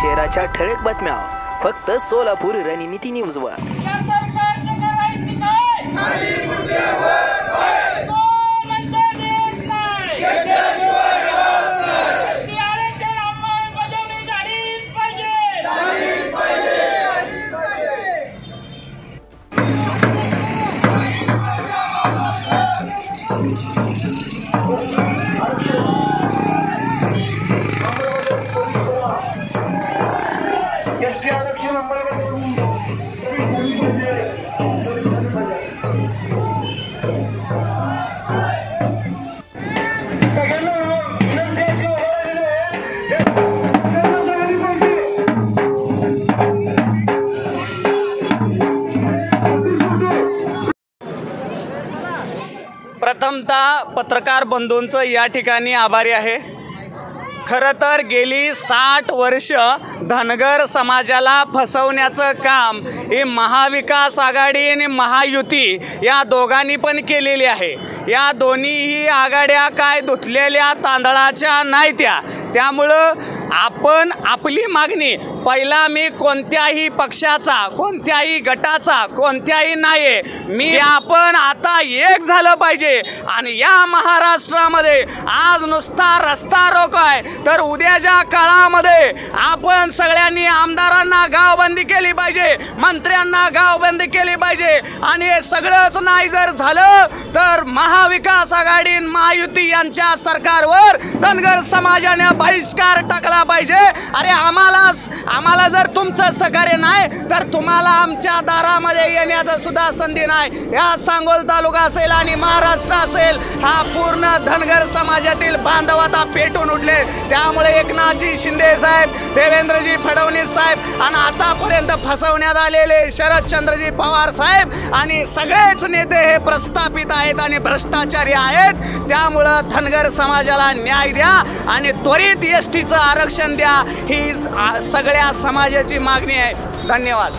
शहराच्या ठळक बातम्या फक्त सोलापूर रणनीती न्यूजवर। प्रथमतः पत्रकार बंधूंचं या ठिकाणी आभारी आहे। खरं तर गेली 60 वर्ष धनगर समाजाला फसवण्याचं काम हे महाविकास आघाडी आणि महायुती या दोघांनी पण केलेली आहे। या दोन्हीही आघाड्या काय धुतलेल्या तांदळाच्या नाहीत्या, त्यामुळं आपण आपली मागणी पहिला मी कोणत्याही पक्षाचा, कोणत्याही गटाचा, कोणत्याही नाही, मी आपण आता एक झालं पाहिजे। आणि या महाराष्ट्रामध्ये आज नुसता रस्ता रोको आहे, तर उद्याच्या काळामध्ये आपण सगळ्यांनी आमदारांना गावबंदी केली पाहिजे, मंत्र्यांना गावबंदी केली पाहिजे। आणि हे सगळंच नाही जर झालं तर महाविकास आघाडी महायुती यांच्या सरकारवर धनगर समाजाने बहिष्कार टाकला पाहिजे। अरे आम्हाला जर तुमचं सहकार्य नाही तर तुम्हाला आमच्या दारामध्ये येण्याचं सुद्धा संधी नाही। या सांगोल तालुका असेल आणि महाराष्ट्र असेल, हा पूर्ण धनगर समाजातील बांधव आता पेटून उठले। त्यामुळे एकनाथजी शिंदे साहेब, देवेंद्रजी फडणवीस साहेब आणि आतापर्यंत फसवण्यात आलेले शरदचंद्रजी पवार साहेब आणि सगळेच नेते हे प्रस्थापित आहेत आणि भ्रष्टाचारी आहेत। त्यामुळं धनगर समाजाला न्याय द्या आणि त्वरित एसटीचं आरक्षण द्या, ही सगळ्या समाजाची मागणी आहे। धन्यवाद।